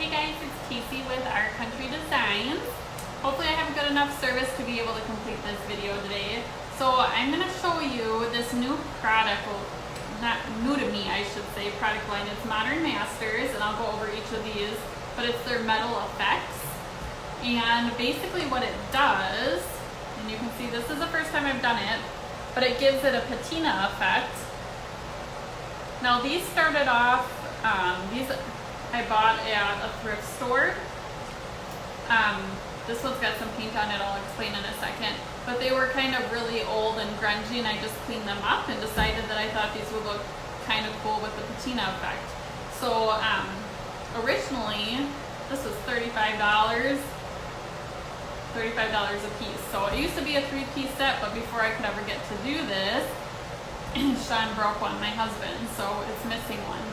Hey guys, it's Casey with Our Country Designs. Hopefully I have good enough service to be able to complete this video today. So I'm going to show you this new product, well not new to me I should say, product line. It's Modern Masters, and I'll go over each of these, but it's their metal effects. And basically what it does, and you can see this is the first time I've done it, but it gives it a patina effect. Now these started off, these I bought at a thrift store. This one's got some paint on it, I'll explain in a second. But they were kind of really old and grungy, and I just cleaned them up and decided that I thought these would look kind of cool with the patina effect. So originally, this was $35 a piece. So it used to be a 3-piece set, but before I could ever get to do this, Sean broke one, my husband, so it's missing one,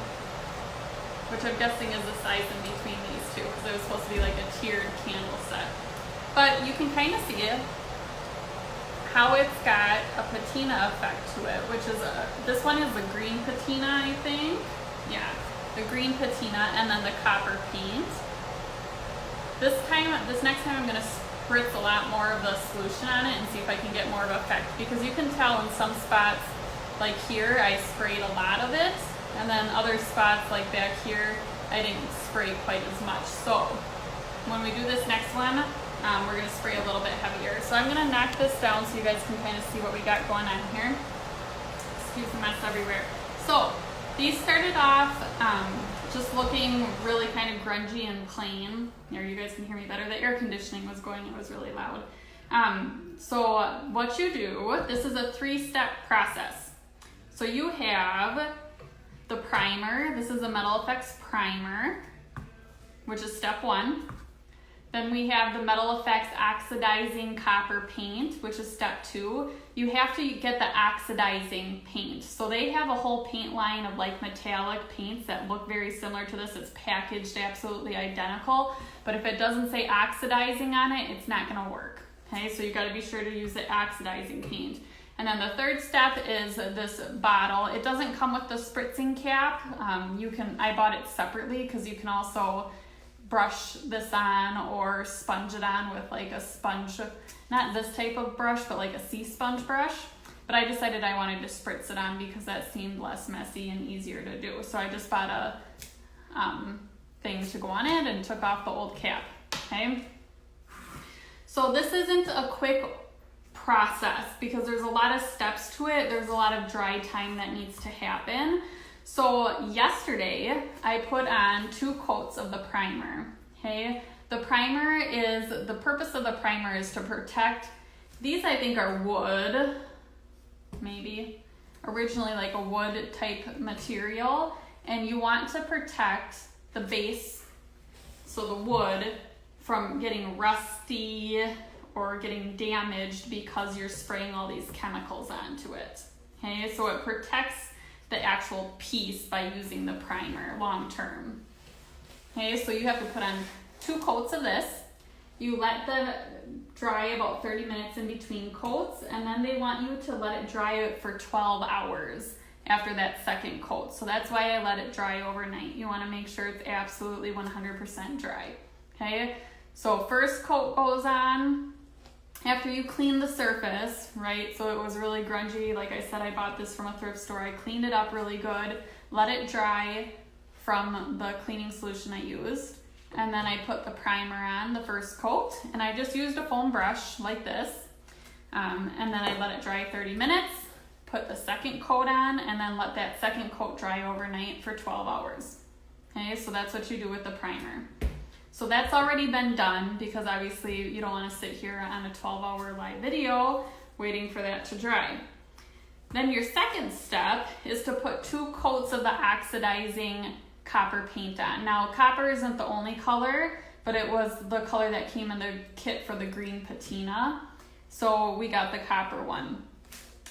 which I'm guessing is the size in between these two, because it was supposed to be like a tiered candle set. But you can kind of see it, how it's got a patina effect to it, which is this one is the green patina, I think. Yeah, the green patina, and then the copper paint. This next time I'm going to spritz a lot more of the solution on it and see if I can get more of an effect, because you can tell in some spots, like here, I sprayed a lot of it, and then other spots like back here, I didn't spray quite as much. So when we do this next one, we're going to spray a little bit heavier. So I'm going to knock this down so you guys can kind of see what we got going on here. Excuse the mess everywhere. So these started off just looking really kind of grungy and plain. There, you guys can hear me better. The air conditioning was going, it was really loud. So what you do, this is a 3-step process. So you have the primer. This is a Metal Effects primer, which is step 1. Then we have the Metal Effects oxidizing copper paint, which is step 2. You have to get the oxidizing paint. So they have a whole paint line of like metallic paints that look very similar to this. It's packaged absolutely identical, but if it doesn't say oxidizing on it, it's not going to work. Okay, so you got to be sure to use the oxidizing paint. And then the third step is this bottle. It doesn't come with the spritzing cap. I bought it separately because you can also brush this on or sponge it on with like a sponge, not this type of brush, but like a sea sponge brush. But I decided I wanted to spritz it on because that seemed less messy and easier to do. So I just bought a thing to go on it and took off the old cap. Okay. So this isn't a quick process because there's a lot of steps to it. There's a lot of dry time that needs to happen. So yesterday I put on 2 coats of the primer. Okay, the purpose of the primer is to protect. These I think are wood, maybe originally like a wood type material, and you want to protect the base, so the wood, from getting rusty or getting damaged because you're spraying all these chemicals onto it. Okay, so it protects the actual piece by using the primer long term. Okay, so you have to put on 2 coats of this. You let them dry about 30 minutes in between coats, and then they want you to let it dry for 12 hours after that second coat. So that's why I let it dry overnight. You want to make sure it's absolutely 100% dry. Okay, so first coat goes on after you clean the surface, right? So it was really grungy. Like I said, I bought this from a thrift store. I cleaned it up really good, let it dry from the cleaning solution I used. And then I put the primer on the first coat, and I just used a foam brush like this. And then I let it dry 30 minutes, put the second coat on, and then let that second coat dry overnight for 12 hours. Okay, so that's what you do with the primer. So that's already been done because obviously you don't want to sit here on a 12-hour live video waiting for that to dry. Then your second step is to put 2 coats of the oxidizing copper paint on. Now copper isn't the only color, but it was the color that came in the kit for the green patina. So we got the copper one.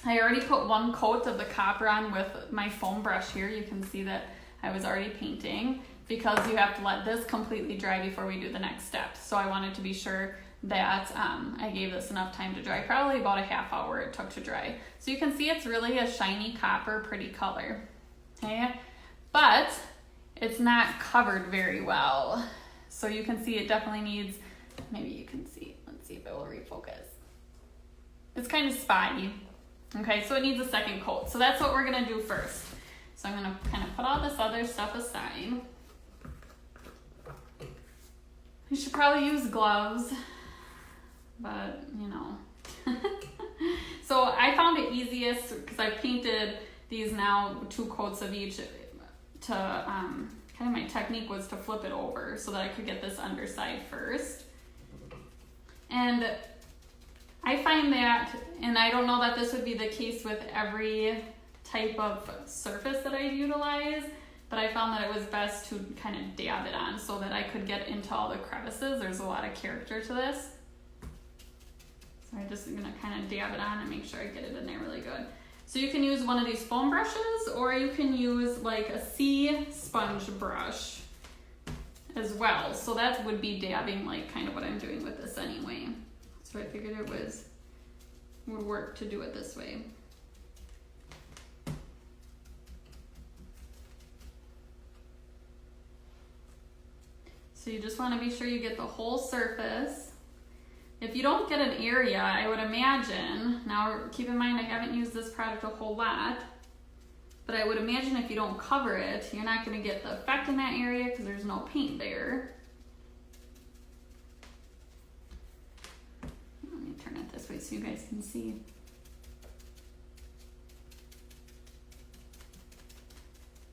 I already put 1 coat of the copper on with my foam brush here. You can see that I was already painting, because you have to let this completely dry before we do the next step. So I wanted to be sure that I gave this enough time to dry, probably about a half hour it took to dry. So you can see it's really a shiny copper, pretty color. Okay, but it's not covered very well. So you can see it definitely needs, maybe you can see, let's see if it will refocus. It's kind of spotty. Okay, so it needs a second coat. So that's what we're gonna do first. So I'm gonna kind of put all this other stuff aside. You should probably use gloves, but you know. So I found it easiest because I painted these now 2 coats of each to, kind of my technique was to flip it over so that I could get this underside first. And I find that, and I don't know that this would be the case with every type of surface that I utilize, but I found that it was best to kind of dab it on so that I could get into all the crevices. There's a lot of character to this. So I'm just gonna kind of dab it on and make sure I get it in there really good. So you can use one of these foam brushes, or you can use like a C sponge brush as well. So that would be dabbing, like kind of what I'm doing with this anyway. So I figured it would work to do it this way. So you just want to be sure you get the whole surface. If you don't get an area, I would imagine, now keep in mind I haven't used this product a whole lot, but I would imagine if you don't cover it, you're not going to get the effect in that area because there's no paint there. Let me turn it this way so you guys can see.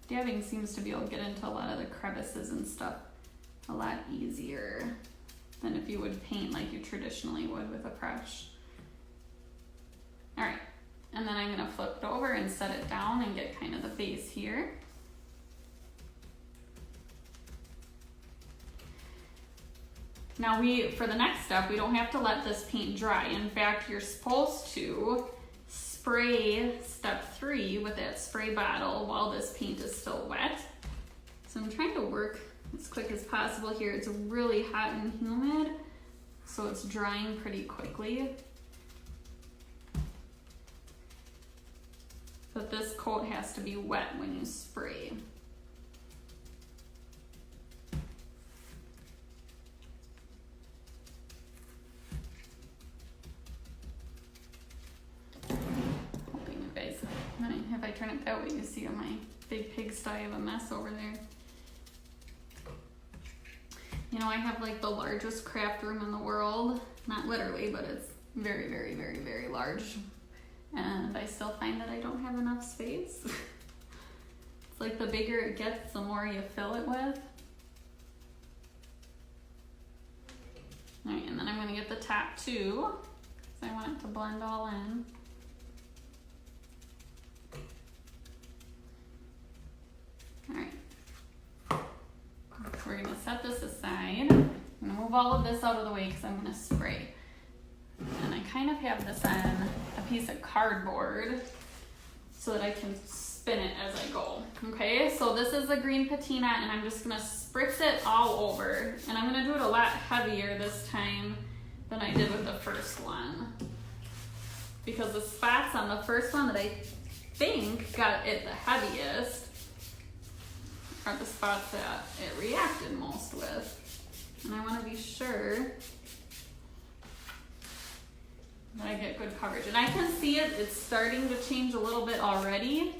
Dabbing seems to be able to get into a lot of the crevices and stuff a lot easier than if you would paint like you traditionally would with a brush. All right, and then I'm gonna flip it over and set it down and get kind of the base here. Now for the next step, we don't have to let this paint dry. In fact, you're supposed to spray step 3 with that spray bottle while this paint is still wet. So I'm trying to work as quick as possible here. It's really hot and humid, so it's drying pretty quickly. But this coat has to be wet when you spray. Hoping you guys, if I turn it that way, you see my big pigsty of a mess over there. You know, I have like the largest craft room in the world. Not literally, but it's very, very, very, very large. And I still find that I don't have enough space. It's like the bigger it gets, the more you fill it with. All right, and then I'm gonna get the top too, because I want it to blend all in. All right. We're gonna set this aside. I'm gonna move all of this out of the way because I'm gonna spray. And I kind of have this on a piece of cardboard so that I can spin it as I go. Okay, so this is the green patina and I'm just gonna spritz it all over. And I'm gonna do it a lot heavier this time than I did with the first one. Because the spots on the first one that I think got it the heaviest are the spots that it reacted most with. And I want to be sure that I get good coverage. And I can see it's starting to change a little bit already.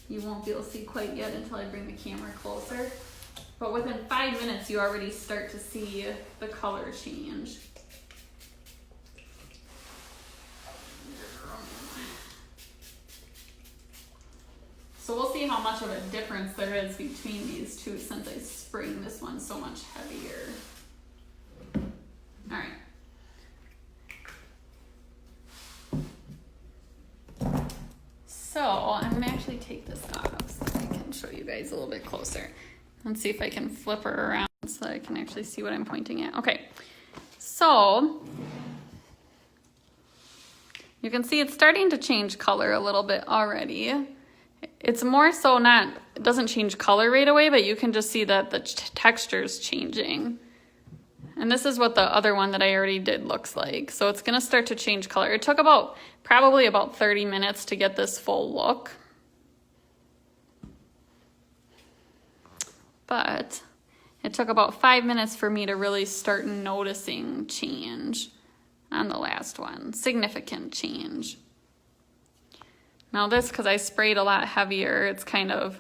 You won't be able to see quite yet until I bring the camera closer. But within 5 minutes, you already start to see the color change. So we'll see how much of a difference there is between these two since I'm spraying this one so much heavier. All right. So I'm gonna actually take this off so I can show you guys a little bit closer. Let's see if I can flip her around so I can actually see what I'm pointing at. Okay, so you can see it's starting to change color a little bit already. It's more so not, it doesn't change color right away, but you can just see that the texture's changing. And this is what the other one that I already did looks like. So it's gonna start to change color. It took probably about 30 minutes to get this full look. But It took about 5 minutes for me to really start noticing change on the last one, significant change. Now this, because I sprayed a lot heavier, it's kind of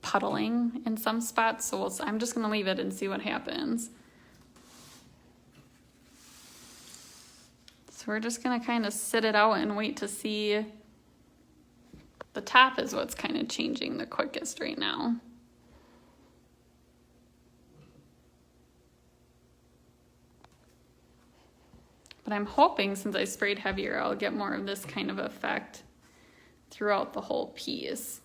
puddling in some spots, so I'm just gonna leave it and see what happens. So we're just gonna kind of sit it out and wait to see. The top is what's kind of changing the quickest right now. But I'm hoping, since I sprayed heavier, I'll get more of this kind of effect throughout the whole piece,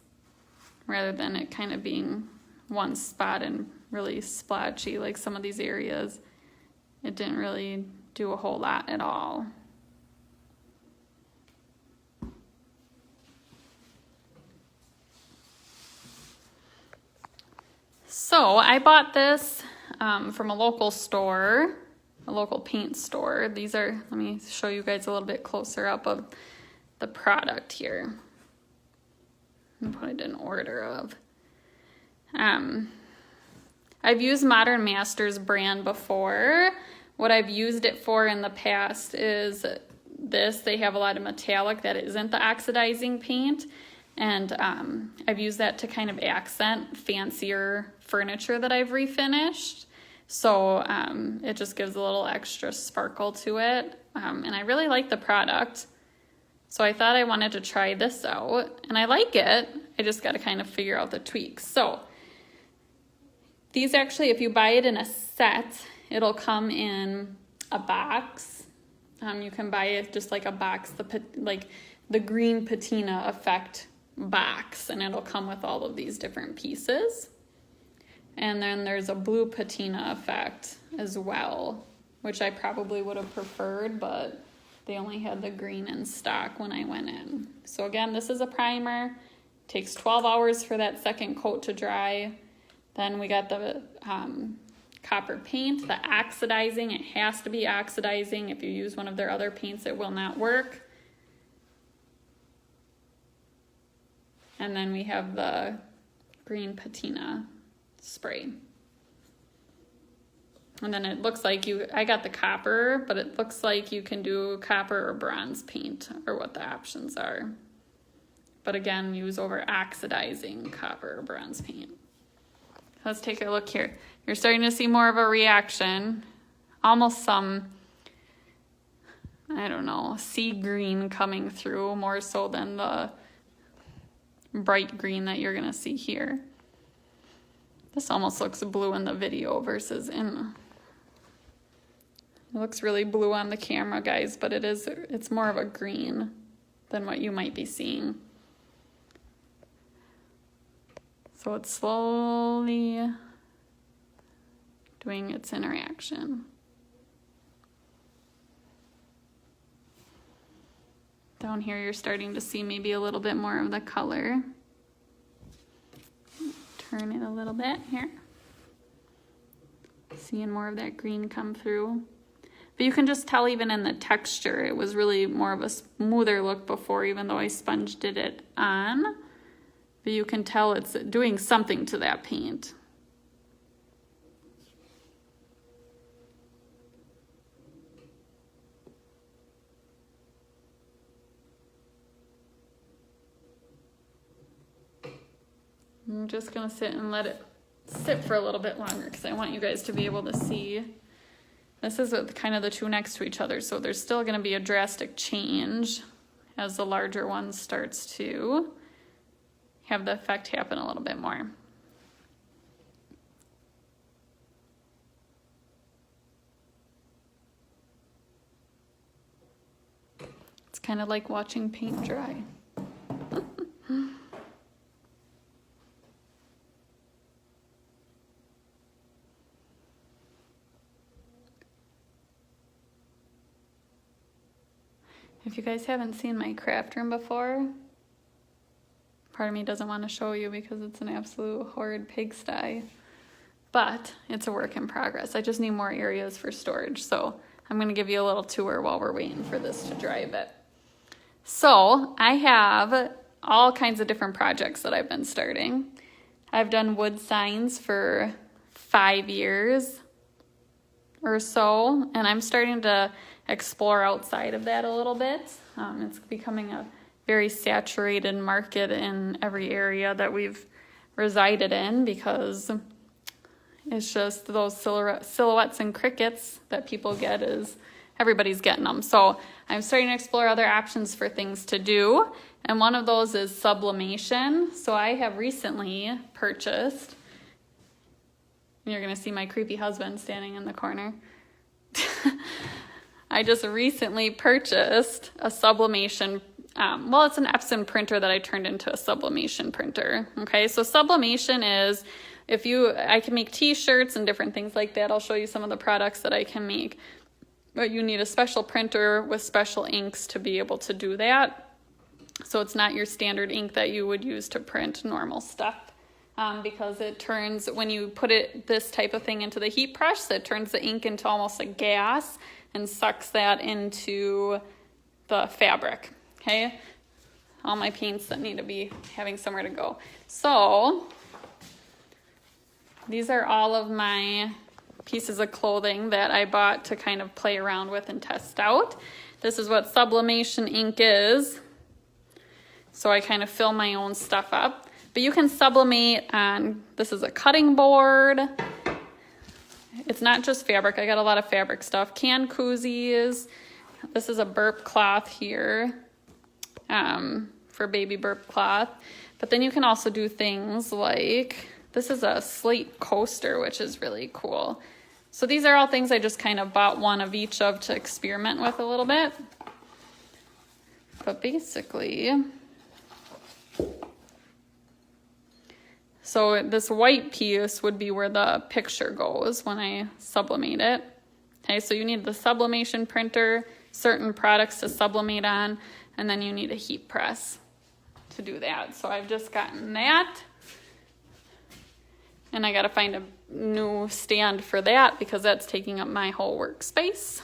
rather than it kind of being one spot and really splotchy like some of these areas. It didn't really do a whole lot at all. So I bought this from a local store, a local paint store. These are, let me show you guys a little bit closer up of the product here. And put it in order of. I've used Modern Masters brand before. What I've used it for in the past is this. They have a lot of metallic that isn't the oxidizing paint. And I've used that to kind of accent fancier furniture that I've refinished. So it just gives a little extra sparkle to it. And I really like the product. So I thought I wanted to try this out. And I like it. I just got to kind of figure out the tweaks. So these actually, if you buy it in a set, it'll come in a box. You can buy it just like a box, like the green patina effect box, and it'll come with all of these different pieces. And then there's a blue patina effect as well, which I probably would have preferred, but they only had the green in stock when I went in. So again, this is a primer. Takes 12 hours for that second coat to dry. Then we got the copper paint, the oxidizing. It has to be oxidizing. If you use one of their other paints, it will not work. And then we have the green patina spray. And then it looks like I got the copper, but it looks like you can do copper or bronze paint, or what the options are. But again, use over oxidizing copper or bronze paint. Let's take a look here. You're starting to see more of a reaction. Almost some, I don't know, sea green coming through, more so than the bright green that you're gonna see here. This almost looks blue in the video versus in. It looks really blue on the camera, guys, but it's more of a green than what you might be seeing. So it's slowly doing its interaction. Down here, you're starting to see maybe a little bit more of the color. Turn it a little bit here. Seeing more of that green come through. But you can just tell even in the texture, it was really more of a smoother look before, even though I sponged it on. But you can tell it's doing something to that paint. I'm just gonna sit and let it sit for a little bit longer because I want you guys to be able to see. This is kind of the two next to each other, so there's still gonna be a drastic change as the larger one starts to have the effect happen a little bit more. It's kind of like watching paint dry. If you guys haven't seen my craft room before, part of me doesn't want to show you because it's an absolute horrid pigsty, but it's a work in progress. I just need more areas for storage, so I'm going to give you a little tour while we're waiting for this to dry a bit. So I have all kinds of different projects that I've been starting. I've done wood signs for 5 years or so, and I'm starting to explore outside of that a little bit. It's becoming a very saturated market in every area that we've resided in, because it's just those silhouettes and crickets that people get is everybody's getting them. So I'm starting to explore other options for things to do, and one of those is sublimation. So I have recently purchased, you're gonna see my creepy husband standing in the corner. I just recently purchased a sublimation, well, it's an Epson printer that I turned into a sublimation printer. Okay, so sublimation is, I can make t-shirts and different things like that. I'll show you some of the products that I can make. But you need a special printer with special inks to be able to do that. So it's not your standard ink that you would use to print normal stuff. Because it turns, when you put this type of thing into the heat press, it turns the ink into almost a gas and sucks that into the fabric. Okay? All my paints that need to be having somewhere to go. So these are all of my pieces of clothing that I bought to kind of play around with and test out. This is what sublimation ink is. So I kind of fill my own stuff up. But you can sublimate on, this is a cutting board. It's not just fabric. I got a lot of fabric stuff. Can koozies. This is a burp cloth here for baby burp cloth. But then you can also do things like, this is a slate coaster, which is really cool. So these are all things I just kind of bought one of each of to experiment with a little bit. But basically, so this white piece would be where the picture goes when I sublimate it. Okay, so you need the sublimation printer, certain products to sublimate on, and then you need a heat press to do that. So I've just gotten that. And I got to find a new stand for that because that's taking up my whole workspace.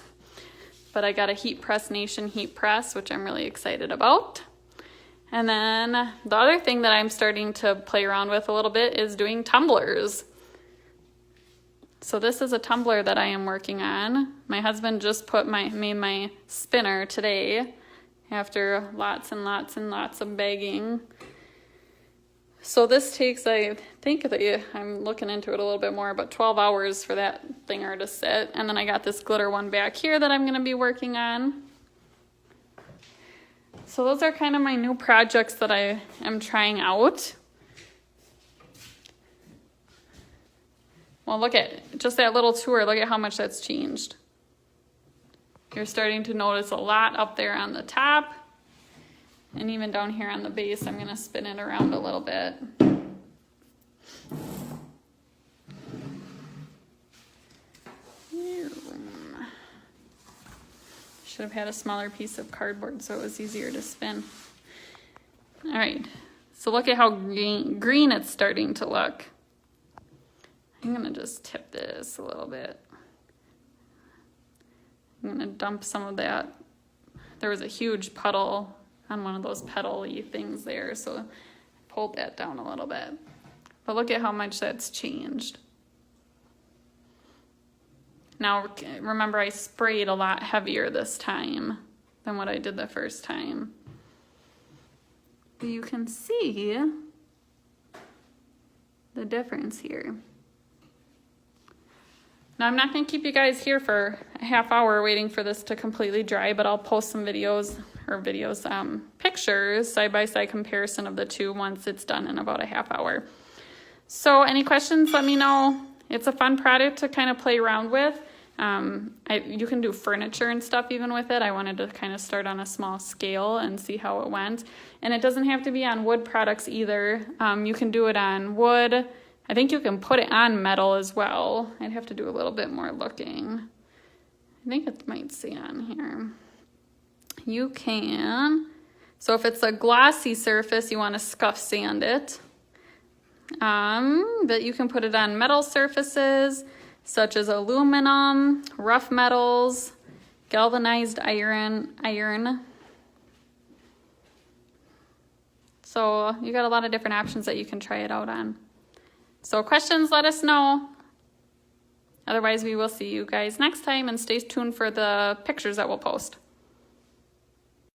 But I got a Heat Press Nation heat press, which I'm really excited about. And then the other thing that I'm starting to play around with a little bit is doing tumblers. So this is a tumbler that I am working on. My husband just made my spinner today after lots and lots and lots of begging. So this takes, I think I'm looking into it a little bit more, but 12 hours for that thinger to sit. And then I got this glitter one back here that I'm going to be working on. So those are kind of my new projects that I am trying out. Well, look at just that little tour. Look at how much that's changed. You're starting to notice a lot up there on the top. And even down here on the base, I'm going to spin it around a little bit. Should have had a smaller piece of cardboard so it was easier to spin. All right, so look at how green it's starting to look. I'm going to just tip this a little bit. I'm going to dump some of that. There was a huge puddle on one of those petal-y things there, so I pulled that down a little bit. But look at how much that's changed. Now, remember, I sprayed a lot heavier this time than what I did the first time. But you can see the difference here. Now, I'm not going to keep you guys here for a half hour waiting for this to completely dry, but I'll post some pictures, side-by-side comparison of the two once it's done in about a half hour. So any questions, let me know. It's a fun product to kind of play around with. You can do furniture and stuff even with it. I wanted to kind of start on a small scale and see how it went. And it doesn't have to be on wood products either. You can do it on wood. I think you can put it on metal as well. I'd have to do a little bit more looking. I think it might say on here. You can, so if it's a glossy surface, you want to scuff sand it. But you can put it on metal surfaces, such as aluminum, rough metals, galvanized iron. So you got a lot of different options that you can try it out on. So questions, let us know. Otherwise, we will see you guys next time, and stay tuned for the pictures that we'll post.